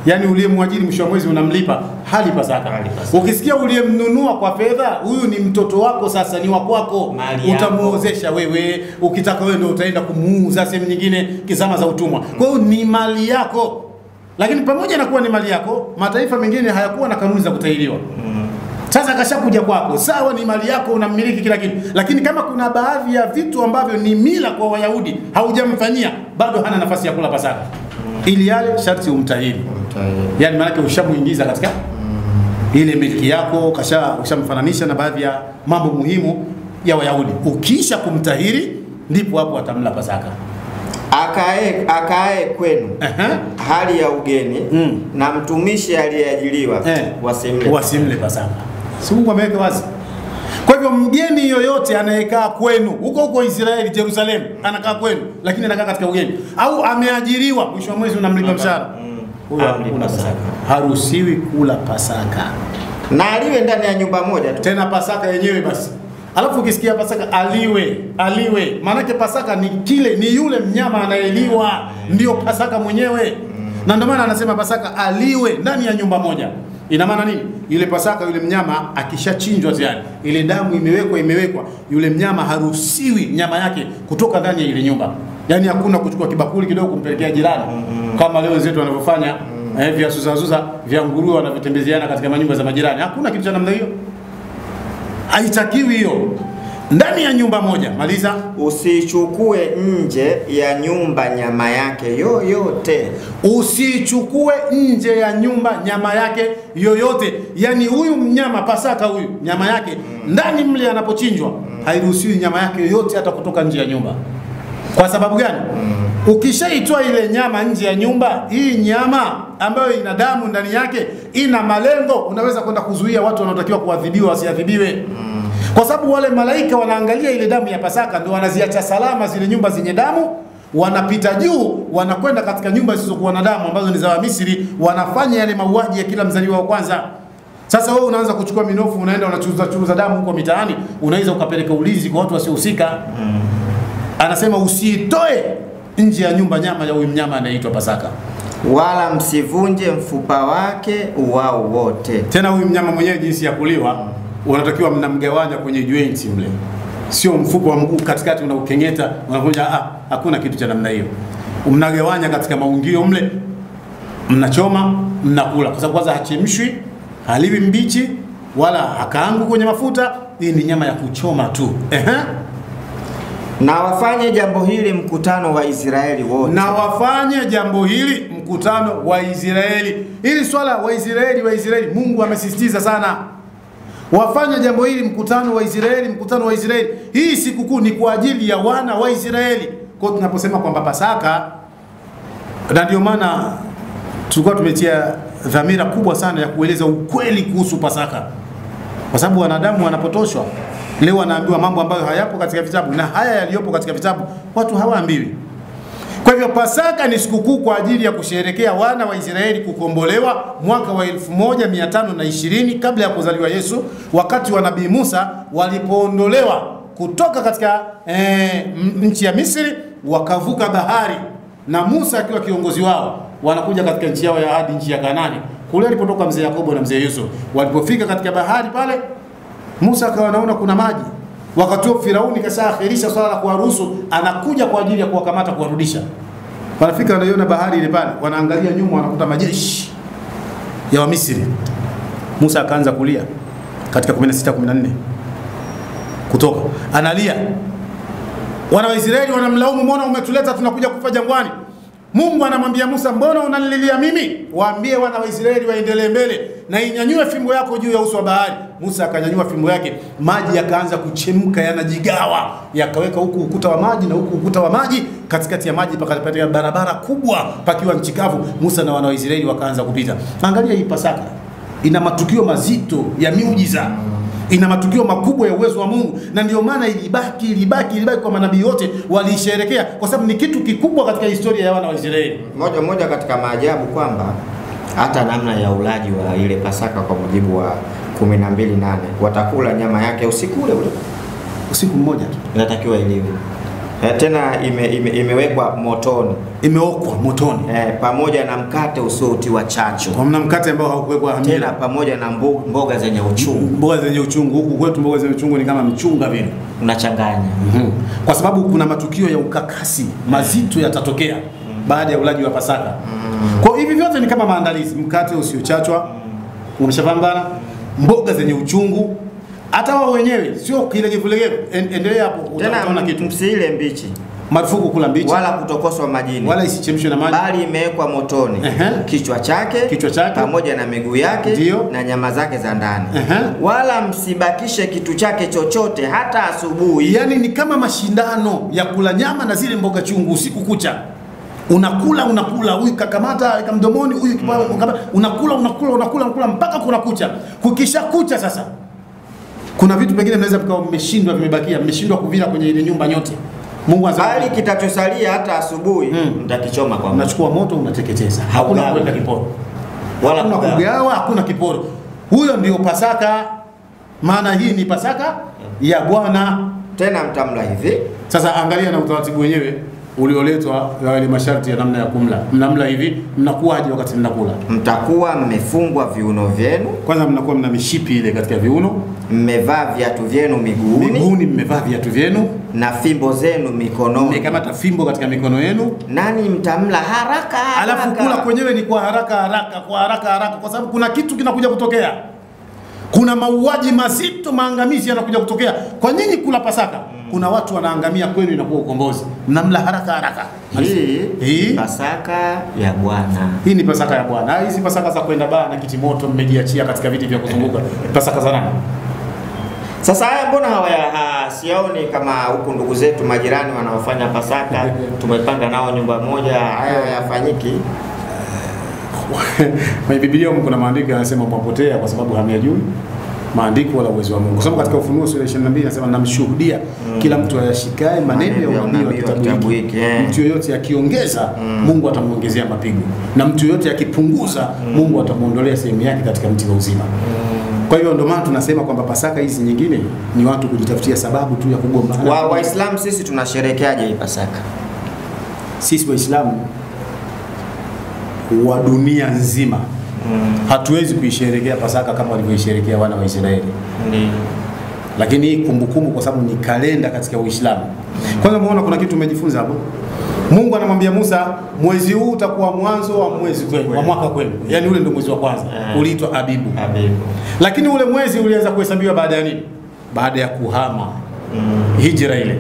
Yaani uliyemwajiri mwisho wa mwezi unamlipa hali Pasaka. Ukisikia uliyemnunua kwa fedha, huyu ni mtoto wako, sasa ni wa kwako. Utamuozesha wewe, ukitaka wewe ndio utaenda kumuuza sehemu nyingine kizama za utumwa. Kwa hiyo ni mali yako. Lakini pamoja na kuwa ni mali yako, mataifa mengine hayakuwa na kanuni za kutahiriwa. Sasa kashakuja kwako, sawa ni mali yako, unamiliki kila kitu. Lakini kama kuna baadhi ya vitu ambavyo ni mila kwa Wayahudi, haujamfanyia, bado hana nafasi ya kula Pasaka. Ili yale sharti umtahiri. Yaani maana yake ushamuingiza katika ile miliki yako, ushamfananisha na baadhi ya mambo muhimu ya Wayahudi. Ukisha kumtahiri, ndipo hapo atamla Pasaka. Akae kwenu hali ya ugeni na mtumishi aliyeajiriwa wasimle Pasaka. Si Mungu ameweka wazi. Kwa hivyo mgeni yoyote anayekaa kwenu huko Israeli, Jerusalem, anakaa kwenu lakini anakaa katika ugeni au ameajiriwa, mwisho wa mwezi unamlipa mshahara, huyo hakuna Pasaka. Haruhusiwi kula Pasaka. Na aliwe ndani ya nyumba moja tu. Tena Pasaka yenyewe basi. Alafu ukisikia Pasaka aliwe. Maana yake Pasaka ni yule mnyama anayeliwa, ndio Pasaka mwenyewe. Na ndio maana anasema Pasaka aliwe ndani ya nyumba moja. Ina maana nini? Ile Pasaka yule mnyama akishachinjwa tayari, ile damu imewekwa, yule mnyama haruhusiwi nyama yake kutoka ndani ya ile nyumba. Yaani hakuna kuchukua kibakuli kidogo kumpelekea jirani kama leo wenzetu wanavyofanya vya suza vya nguruwe wanavyotembezeana katika manyumba za majirani. Hakuna kitu cha namna hiyo. Haitakiwi hiyo. Ndani ya nyumba moja. Maliza. Usichukue nje ya nyumba nyama yake yoyote. Usichukue nje ya nyumba nyama yake yoyote. Yaani huyu mnyama Pasaka huyu nyama yake ndani mle anapochinjwa hairuhusiwi nyama yake yoyote hata kutoka nje ya nyumba. Kwa sababu gani? Ukishaitoa ile nyama nje ya nyumba, hii nyama ambayo ina damu ndani yake ina malengo, unaweza kwenda kuzuia watu wanaotakiwa kuadhibiwa wasiadhibiwe. Kwa sababu wale malaika wanaangalia ile damu ya Pasaka, ndio wanaziacha salama zile nyumba zenye damu, wanapita juu, wanakwenda katika nyumba zisizokuwa na damu ambazo ni za Wamisri, wanafanya yale mauaji ya kila mzaliwa wa kwanza. Sasa wewe unaanza kuchukua minofu, unaenda unachuza damu huko mitaani, unaweza ukapeleka ulinzi kwa watu wasiohusika. Anasema usitoe nje ya nyumba nyama ya huyu mnyama anaitwa Pasaka. Wala msivunje mfupa wake wao wote. Tena huyu mnyama mwenyewe jinsi ya kuliwa, unatakiwa mnamgawanya kwenye joints mle. Sio mfupa wa mguu katikati unaukengeta, unakuja hakuna kitu cha namna hiyo. Mnagawanya katika maungio mle, mnachoma, mnakula. Kwa sababu kwanza hachemshwi, haliwi mbichi, wala hakaangu kwenye mafuta, hii ni nyama ya kuchoma tu. Na wafanye jambo hili mkutano wa Israeli wote. Na wafanye jambo hili mkutano wa Israeli. Hili swala wa Israeli Mungu amesisitiza sana. wafanya jambo hili, mkutano wa Israeli, mkutano wa Israeli. Hii sikukuu ni kwa ajili ya wana wa Israeli. Kwa tunaposema kwamba Pasaka, na ndio maana tulikuwa tumetia dhamira kubwa sana ya kueleza ukweli kuhusu Pasaka, kwa sababu wanadamu wanapotoshwa. Leo wanaambiwa mambo ambayo hayapo katika vitabu, na haya yaliyopo katika vitabu watu hawaambiwi. Kwa hivyo Pasaka ni sikukuu kwa ajili ya kusherehekea wana wa Israeli kukombolewa mwaka wa 1520 kabla ya kuzaliwa Yesu, wakati wa Nabii Musa walipoondolewa kutoka katika nchi ya Misri, wakavuka bahari na Musa akiwa kiongozi wao, wanakuja katika nchi yao ya ahadi, nchi ya Kanaani, kule alipotoka mzee Yakobo na mzee Yusuf. Walipofika katika bahari pale, Musa akawa anaona kuna maji. Wakati Firauni kashaakhirisha swala la kuwaruhusu, anakuja kwa ajili ya kuwakamata, kuwarudisha. Wanafika wanaiona bahari ile pale, wanaangalia nyuma, wanakuta majeshi ya Wamisri. Musa akaanza kulia katika 16:14. Kutoka analia, wana wa Israeli wanamlaumu, mbona umetuleta tunakuja kufa jangwani? Mungu anamwambia Musa, mbona unanililia mimi? Waambie wana wa Israeli waendelee mbele na inyanyue fimbo yako juu ya uso wa bahari. Musa akanyanyua fimbo yake, maji yakaanza kuchemka, yanajigawa, yakaweka huku ukuta wa maji na huku ukuta wa maji, katikati ya maji pakapatikana barabara kubwa, pakiwa nchi kavu. Musa na wana wa Israeli wakaanza kupita. Angalia hii Pasaka ina matukio mazito ya miujiza, ina matukio makubwa ya uwezo wa Mungu, na ndio maana ilibaki kwa manabii wote walisherehekea, kwa sababu ni kitu kikubwa katika historia ya wana wa Israeli. Moja katika maajabu kwamba hata namna ya ulaji wa ile Pasaka kwa mujibu wa 12:8 watakula nyama yake usiku ule usiku mmoja tu inatakiwa ilivyo. Tena imewekwa motoni, imeokwa motoni, pamoja na mkate usiotiwa chachu. Kwa mna mkate ambao haukuwekwa hamira, tena pamoja na mboga zenye uchungu. Mboga zenye uchungu, huku kwetu mboga zenye uchungu ni kama mchunga vile, unachanganya. Kwa sababu kuna matukio ya ukakasi mazito yatatokea baada ya ulaji wa Pasaka. Kwa hivi vyote ni kama maandalizi, mkate usiochachwa, umeshapambana, mboga zenye uchungu. Hata wao wenyewe sio kile kivulegeo. Endelea hapo, utaona kitu. Msiile mbichi. Marufuku kula mbichi, wala kutokoswa majini, wala isichemshwe na maji, bali imewekwa motoni. Kichwa chake pamoja na miguu yake, ndiyo, na nyama zake za ndani. Wala msibakishe kitu chake chochote hata asubuhi. Yani ni kama mashindano ya kula nyama na zile mboga chungu usiku kucha. Unakula huyu kakamata mdomoni, huyu unakula mpaka kuna kucha. Kukisha kucha sasa, kuna vitu pengine mnaweza mkao mmeshindwa, vimebakia, mmeshindwa kuvila kwenye ile nyumba nyote. Mungu azali, bali kitachosalia hata asubuhi mtakichoma kwa moto. Unachukua moto unateketeza. Hakuna kwenda kiporo, wala kugawa, hakuna kiporo. Huyo ndio Pasaka. Maana hii ni Pasaka ya Bwana. Tena mtamla hivi. Sasa angalia na utaratibu wenyewe ulioletwa na ile masharti ya namna ya kumla. Mnamla hivi, mnakuaje wakati mnakula? Mtakuwa mmefungwa viuno vyenu. Kwanza mnakuwa mna mishipi ile katika viuno. Mmevaa viatu vyenu miguuni. Mmevaa viatu vyenu. Na fimbo zenu mikononi. Mmekamata fimbo katika mikono yenu. Nani mtamla haraka. Alafu kula kwenyewe ni kwa haraka, kwa sababu kuna kitu kinakuja kutokea. Kuna mauaji mazito, maangamizi yanakuja kutokea. Kwa nini kula Pasaka? Kuna watu wanaangamia, kwenu inakuwa ukombozi. Mnamla haraka. Hii Pasaka ya Bwana. Hii ni Pasaka ya Bwana. Hizi Pasaka za kwenda baa na kiti moto mmejiachia katika viti vya kuzunguka. Pasaka za nani? Sasa haya mbona sioni kama huku ndugu zetu majirani wanaofanya Pasaka, tumepanga nao nyumba moja, hayo yafanyiki? Kwenye Biblia kuna maandiko yanasema mwapotea kwa sababu hamyajui maandiko wala uwezo wa Mungu. Kwa sababu katika Ufunuo sura 22 inasema namshuhudia kila mtu ayashikae maneno ya unabii wa kitabu hiki. Mtu yoyote akiongeza, Mungu atamuongezea mapigo, na mtu yoyote akipunguza, Mungu atamuondolea sehemu yake katika mti wa uzima. Kwa hiyo ndio maana tunasema kwamba Pasaka hizi nyingine ni watu kujitafutia sababu tu ya kugombana. Waislamu sisi tunasherekeaje hii Pasaka? Sisi Waislamu wa dunia nzima hatuwezi kuisherehekea Pasaka kama walivyoisherehekea wana wa Israeli. Lakini kumbukumbu, kwa sababu ni kalenda katika Uislamu. Kwanza muona kuna kitu umejifunza hapo. Mungu anamwambia Musa, mwezi huu utakuwa mwanzo wa mwezi kwenu, wa mwaka kwenu. Yaani ule ndio mwezi wa kwanza. Uliitwa Abibu. Lakini ule mwezi ulianza kuhesabiwa baada ya nini? Baada ya kuhama. Hijra ile.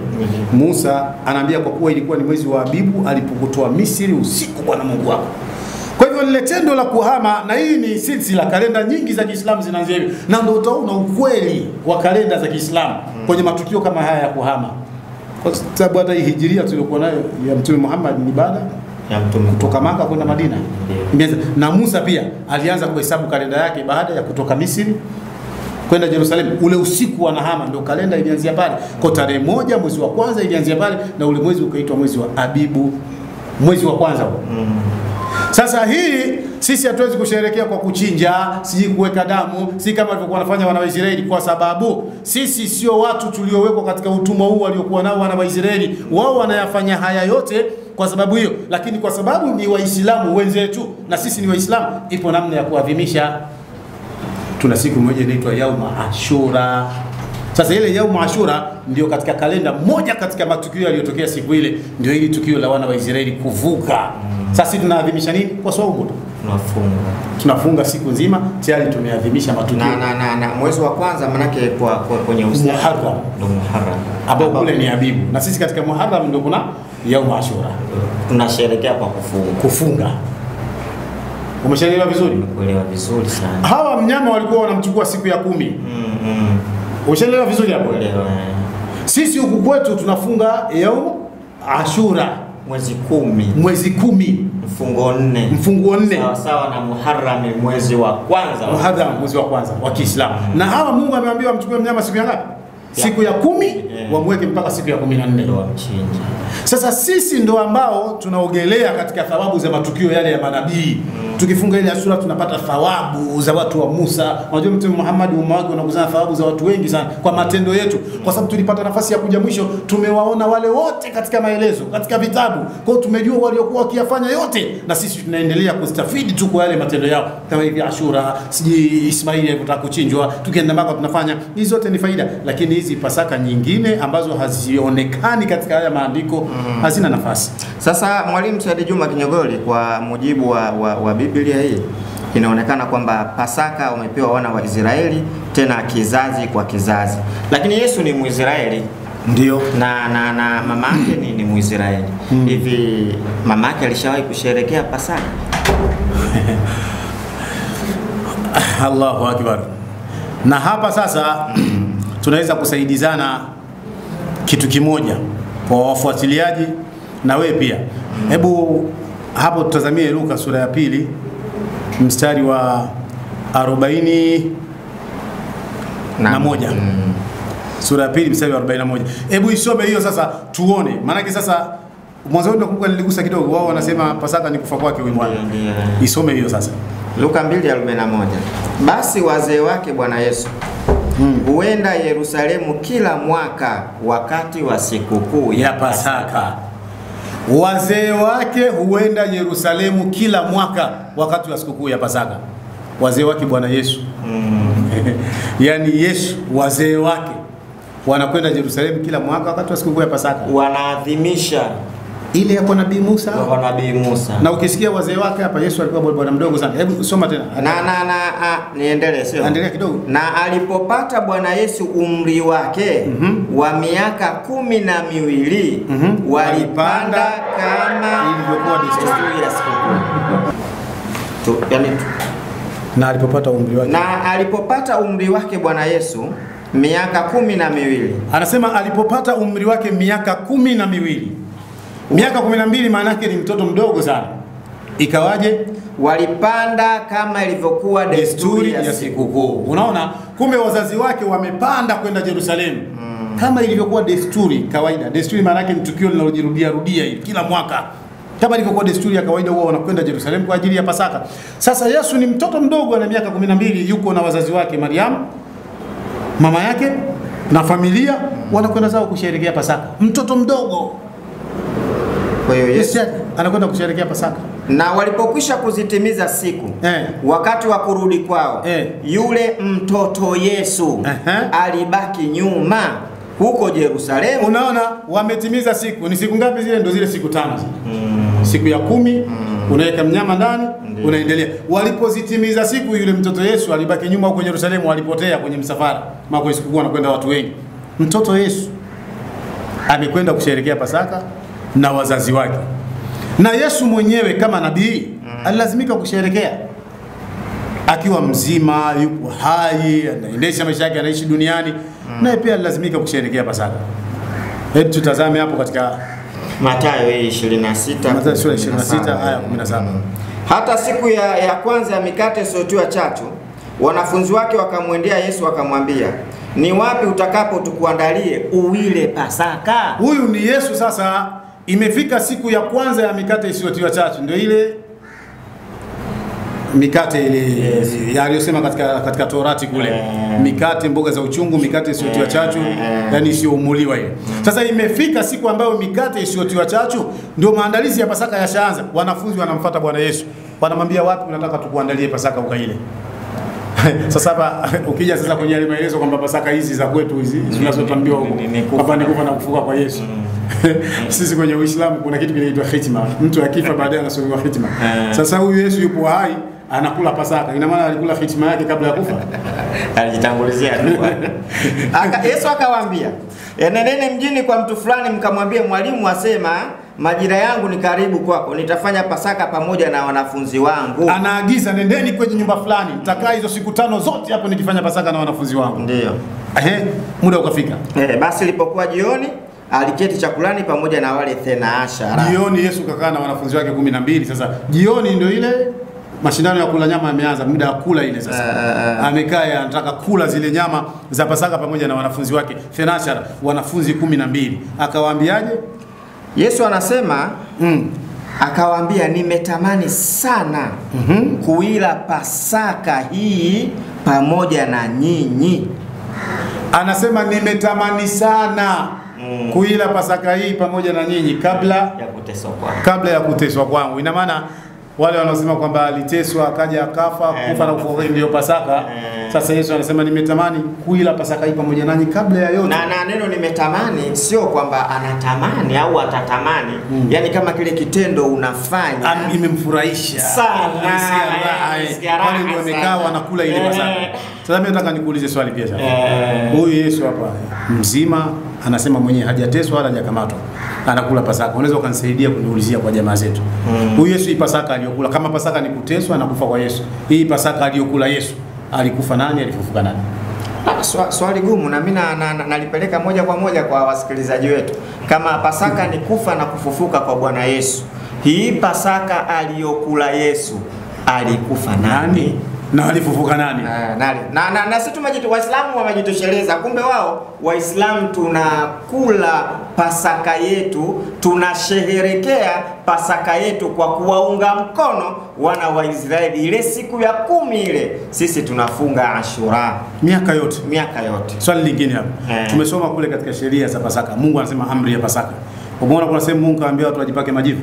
Musa anaambia kwa kuwa ilikuwa ni mwezi wa Abibu alipokutoa Misri usiku Bwana Mungu wako. Kwa hivyo hivyo lile tendo la kuhama, na hii ni silsila, kalenda nyingi za Kiislamu zinaanzia hivi, na ndio utaona ukweli wa kalenda za Kiislamu kwenye matukio kama haya ya kuhama, kwa sababu hata hii hijiria tuliokuwa nayo ya Mtume Muhammad ni baada ya Mtume kutoka Maka kwenda Madina. Imeanza na Musa pia alianza kuhesabu kalenda yake baada ya kutoka Misri kwenda Yerusalemu. Ule usiku wanahama ndio kalenda ilianzia pale. Kwa tarehe 1 mwezi wa kwanza ilianzia pale, na ule mwezi ukaitwa mwezi wa Abibu, mwezi wa kwanza. Sasa hii sisi hatuwezi kusherehekea kwa kuchinja, siji kuweka damu, si kama walivyokuwa wanafanya wana wa Israeli, kwa sababu sisi sio watu tuliowekwa katika utumwa huu waliokuwa nao wana wa Israeli. Wao wanayafanya haya yote kwa sababu hiyo, lakini kwa sababu ni Waislamu wenzetu na sisi ni Waislamu, ipo namna ya kuadhimisha. Tuna siku moja inaitwa Yauma Ashura. Sasa ile Yauma Ashura ndio katika kalenda moja katika matukio yaliyotokea siku ile, ndio hili tukio la wana wa Israeli kuvuka. Sasa sisi tunaadhimisha nini? Kwa saumu. Tunafunga siku nzima, tayari tumeadhimisha matukio. Na mwezi wa kwanza manake kwenye Muharram. Ndio Muharram. Ambao kule ni Abibu. Na sisi katika Muharram ndio kuna Yauma Ashura. Tunasherehekea kwa kufunga. Umeshaelewa vizuri? Nimekuelewa vizuri sana. Hawa mnyama walikuwa wanamchukua siku ya 10. Umeshaelewa vizuri hapo? Sisi huku kwetu tunafunga Yaum Ashura mwezi 10 mfungo 4 sawa sawa na Muharram mwezi wa kwanza. Muharram mwezi wa kwanza wa Kiislamu. Na hawa Mungu amewaambia mchukue mnyama siku ya ngapi? Siku ya 10, wamweke mpaka siku ya 14 ndio wamchinje. Sasa sisi ndo ambao tunaogelea katika thawabu za matukio yale ya manabii. Tukifunga ile Ashura tunapata thawabu za watu wa Musa. Unajua Mtume Muhammad umma wake unakuzana thawabu za watu wengi sana kwa matendo yetu, kwa sababu tulipata nafasi ya kuja mwisho, tumewaona wale wote katika maelezo, katika vitabu. Kwa hiyo tumejua waliokuwa wakiyafanya yote, na sisi tunaendelea kustafidi tu kwa yale matendo yao. Kama hivi Ashura, siji Ismaili alipotaka kuchinjwa, tukienda Maka tunafanya. Hizi zote ni faida, lakini hizi Pasaka nyingine ambazo hazionekani katika haya maandiko hazina nafasi. Sasa Mwalimu Said Juma Kinyogoli, kwa mujibu wa Biblia hii inaonekana kwamba Pasaka umepewa wana wa Israeli, tena kizazi kwa kizazi. Lakini Yesu ni Mwisraeli. Ndio. Na mama yake ni Mwisraeli. Hivi mama yake alishawahi kusherehekea Pasaka? Allahu Akbar. Na hapa sasa tunaweza kusaidizana kitu kimoja kwa wafuatiliaji na wewe pia. Hebu hapo tutazamie Luka sura ya 2 mstari wa 41. Sura ya 2 mstari wa 41. Hebu isome hiyo sasa tuone. Maana sasa mwanzo nakumbuka niligusa kidogo, wao wanasema Pasaka ni kufa kwake huyu Bwana. Isome hiyo sasa. Luka 2:41. Basi wazee wake Bwana Yesu huenda Yerusalemu kila mwaka wakati wa sikukuu ya Pasaka. Wazee wake huenda Yerusalemu kila mwaka wakati wa sikukuu ya Pasaka. Wazee wake Bwana Yesu. Yaani Yesu, wazee wake wanakwenda Yerusalemu kila mwaka wakati wa sikukuu ya Pasaka. Wanaadhimisha ile ya kwa Nabii Musa. Kwa Nabii Musa. Na ukisikia wazee wake hapa, Yesu alikuwa bwana mdogo sana. Hebu soma tena. Niendelee sio? Endelea kidogo. Na alipopata Bwana Yesu umri wake wa miaka 12, walipanda kama ilivyokuwa desturi ya sikukuu. Na alipopata umri wake Bwana Yesu miaka 12. Anasema alipopata umri wake miaka 12. Miaka 12 maana yake ni mtoto mdogo sana. Ikawaje? Walipanda kama ilivyokuwa desturi ya sikukuu. Unaona, kumbe wazazi wake wamepanda kwenda Yerusalemu kama ilivyokuwa desturi kawaida. Desturi maana yake ni tukio linalojirudia hivi kila mwaka. Kama ilivyokuwa desturi ya kawaida, huwa wanakwenda Yerusalemu kwa ajili ya Pasaka. Sasa Yesu ni mtoto mdogo na miaka 12, yuko na wazazi wake, Mariamu mama yake na familia, wanakwenda zao kusherehekea Pasaka. Mtoto mdogo. Kwa hiyo Yesu anakwenda kusherehekea Pasaka. Na walipokwisha kuzitimiza siku, wakati wa kurudi kwao, yule mtoto Yesu alibaki nyuma huko Yerusalemu. Unaona, wametimiza siku. Ni siku ngapi zile? Ndio zile siku 5. Siku ya 10 unaweka mnyama ndani, unaendelea. Walipozitimiza siku, yule mtoto Yesu alibaki nyuma huko Yerusalemu, alipotea kwenye msafara. Mako sikukuu anakwenda watu wengi. Mtoto Yesu amekwenda kusherehekea Pasaka na wazazi wake. Na Yesu mwenyewe kama nabii alilazimika kusherehekea akiwa mzima, yupo hai, anaendesha maisha yake, anaishi duniani, naye pia alilazimika kusherehekea Pasaka. Hebu tutazame hapo katika Mathayo 26, Mathayo 26 aya 17. Hata siku ya kwanza ya mikate isiyotiwa chachu, wanafunzi wake wakamwendea Yesu wakamwambia, ni wapi utakapo tukuandalie uile Pasaka? Huyu ni Yesu. Sasa imefika siku ya kwanza ya mikate isiyotiwa chachu, ndio ile mikate ile aliyosema katika Torati kule, mikate mboga za uchungu, mikate isiyotiwa chachu, yani isiyoumuliwa ile. Sasa imefika siku ambayo mikate isiyotiwa chachu, ndio maandalizi ya Pasaka yashaanza. Wanafunzi wanamfuata Bwana Yesu, wanamwambia, wapi unataka tukuandalie Pasaka ukaile? Sasa hapa ukija sasa kwenye ile maelezo kwamba Pasaka hizi za kwetu hizi tunazotambiwa huko kwamba ni kufa na kufuka kwa Yesu. Sisi kwenye Uislamu kuna kitu kinaitwa hitima. Mtu akifa baadaye anasulubiwa hitima. Sasa huyu Yesu yupo hai, anakula Pasaka. Ina maana alikula hitima yake kabla ya kufa. Alijitangulizia tu. Yesu akawaambia, nendeni mjini kwa mtu fulani mkamwambie, mwalimu asema, majira yangu ni karibu kwako, nitafanya Pasaka pamoja na wanafunzi wangu. Anaagiza, nendeni kwenye nyumba fulani, nitakaa hizo siku 5 zote hapo nikifanya Pasaka na wanafunzi wangu. Ndio. Muda ukafika. Basi ilipokuwa jioni, aliketi chakulani pamoja na wale 12. Jioni Yesu kakaa na wanafunzi wake 12. Sasa jioni ndio ile mashindano ya kula nyama yameanza, muda wa kula ile sasa. Amekaa anataka kula zile nyama za Pasaka pamoja na wanafunzi wake 12, wanafunzi 12. Akawaambiaje? Yesu anasema akawaambia, nimetamani sana kuila Pasaka hii pamoja na nyinyi. Anasema nimetamani sana kuila Pasaka hii pamoja na nyinyi kabla ya kuteswa kwangu. Ina maana wale wanaosema kwamba aliteswa akaja akafa, kufa na kufufuka ndio Pasaka. Sasa Yesu anasema nimetamani kuila Pasaka hii pamoja nanyi kabla ya yote. Na neno nimetamani sio kwamba anatamani au atatamani. Yani kama kile kitendo unafanya imemfurahisha sana. Wale ndio wamekaa wanakula ile Pasaka. Sasa mimi nataka nikuulize swali pia sasa. Huyu Yesu hapa mzima anasema mwenyewe hajateswa wala hajakamatwa, anakula Pasaka. Unaweza ukanisaidia kuniulizia kwa jamaa zetu. Huyu Yesu hii Pasaka aliyokula, kama Pasaka ni kuteswa na kufa kwa Yesu, hii Pasaka aliyokula Yesu, alikufa nani, alifufuka nani? Swali gumu, na mimi nalipeleka moja kwa moja kwa wasikilizaji wetu. Kama Pasaka ni kufa na kufufuka kwa Bwana Yesu, hii Pasaka aliyokula Yesu, alikufa nani? Na alifufuka nani? Na sisi Waislamu wamejitosheleza. Kumbe wao Waislamu tunakula Pasaka yetu, tunasherehekea Pasaka yetu kwa kuwaunga mkono wana wa Israeli. Ile siku ya 10 ile sisi tunafunga Ashura miaka yote. Swali lingine hapa. Tumesoma kule katika sheria za Pasaka. Mungu anasema amri ya Pasaka. Umeona kuna sehemu Mungu kaambia watu wajipake majivu?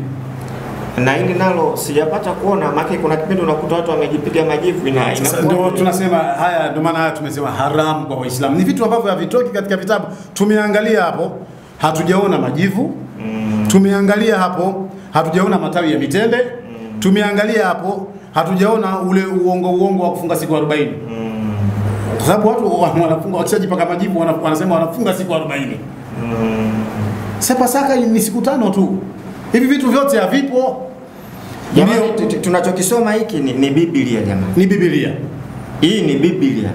Na hili nalo sijapata kuona, maana kuna kipindi unakuta watu wamejipiga majivu ndio tunasema haya, ndio maana tumesema haram kwa Waislamu. Ni vitu ambavyo havitoki katika vitabu. Tumeangalia hapo, hatujaona majivu. Tumeangalia hapo, hatujaona matawi ya mitende. Tumeangalia hapo, hatujaona ule uongo wa kufunga siku 40. Kwa sababu watu wanafunga, wakishajipaka majivu wanasema wanafunga siku 40. Sasa Pasaka ni siku 5 tu. Hivi vitu vyote havipo. Ndio tunachokisoma hiki ni Biblia jamani. Ni Biblia. Hii ni Biblia.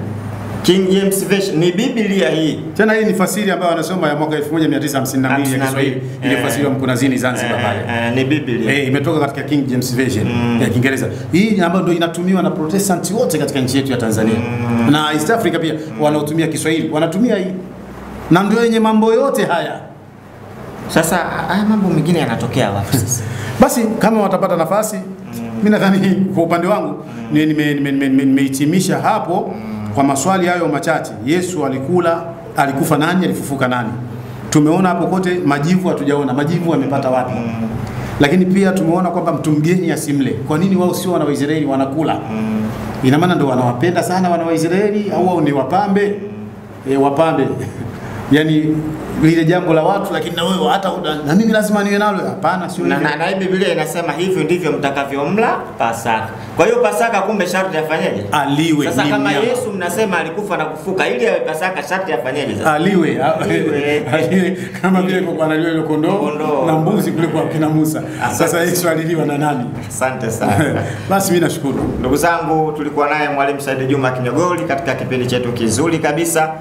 King James Version ni Biblia hii. Tena hii ni fasiri ambayo wanasoma ya mwaka 1952 ya Kiswahili. Ile fasiri ya Mkunazini Zanzibar pale. Ni Biblia. Imetoka katika King James Version ya Kiingereza. Hii ambayo ndio inatumiwa na Protestanti wote katika nchi yetu ya Tanzania. Na East Africa pia wanaotumia Kiswahili wanatumia hii. Na ndio yenye mambo yote haya. Sasa haya mambo mengine yanatokea wapi sasa? Basi kama watapata nafasi, mimi nadhani kwa upande wangu nimehitimisha hapo kwa maswali hayo machache. Yesu alikufa nani, alifufuka nani? Tumeona hapo kote majivu, hatujaona majivu amepata wapi. Lakini pia tumeona kwamba mtu mgeni asimle. Kwa nini wao sio wana wa Israeli wanakula? Ina maana ndio wanawapenda sana wana wa Israeli au wao ni wapambe? Wapambe. yani lile jambo la watu, lakini na wewe hata na mimi lazima niwe nalo. Hapana, sio hivyo. Na Biblia inasema hivyo ndivyo mtakavyomla Pasaka. Kwa hiyo Pasaka kumbe sharti afanyeje? Aliwe. Sasa kama Yesu mnasema alikufa na kufuka, ili awe Pasaka sharti afanyeje sasa? Aliwe. Kama vile kwa analiwa ile kondoo na mbuzi kule kwa kina Musa. Sasa Yesu aliliwa na nani? Asante sana. Basi mimi nashukuru. Ndugu zangu, tulikuwa naye Mwalimu Said Juma Kinyogoli katika kipindi chetu kizuri kabisa,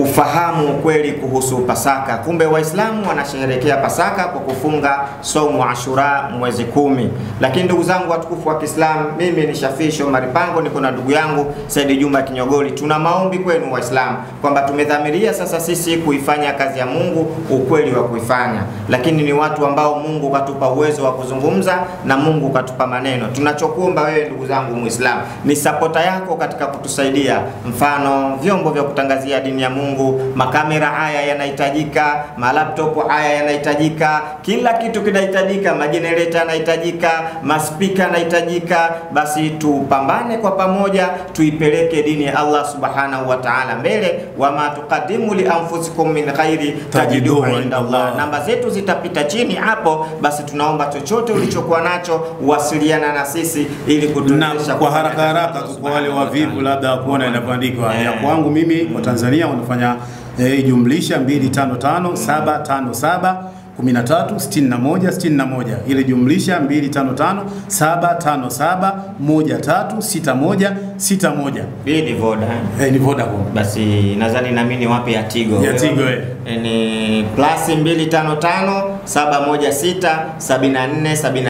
ufahamu kweli kuhusu Pasaka. Kumbe Waislamu wanasherehekea Pasaka kwa kufunga saumu Ashura mwezi 10. Lakini ndugu zangu watukufu wa Kiislamu, mimi ni Shafii Shomari Pango, niko na ndugu yangu Said Juma Kinyogoli. Tuna maombi kwenu Waislamu kwamba tumedhamiria sasa sisi kuifanya kazi ya Mungu ukweli wa kuifanya, lakini ni watu ambao Mungu katupa uwezo wa kuzungumza na Mungu katupa maneno. Tunachokuomba wewe ndugu zangu Muislamu ni sapota yako katika kutusaidia, mfano vyombo vya kutangazia dini ya Mungu, makamera haya yanahitajika, malaptop haya yanahitajika, kila kitu kinahitajika, majenereta yanahitajika, maspika yanahitajika. Basi tupambane kwa pamoja, tuipeleke dini ya Allah subhanahu wa ta'ala mbele. Wama tuqaddimu li anfusikum min khairi tajiduhu inda Allah. Namba zetu zitapita chini hapo. Basi tunaomba chochote ulichokuwa nacho wasiliana na sisi ili kutuwezesha kwa haraka kwa wale wavivu labda kuona inapoandikwa ya kwangu mimi kwa Tanzania wanafanya jumlisha 255 757 13 61 61, ile jumlisha 255 757 13 61 61. Hii ni Voda. Ni Vodacom. Basi nadhani na mimi wapi ya Tigo. Ya Tigo ni +255 716 74 74.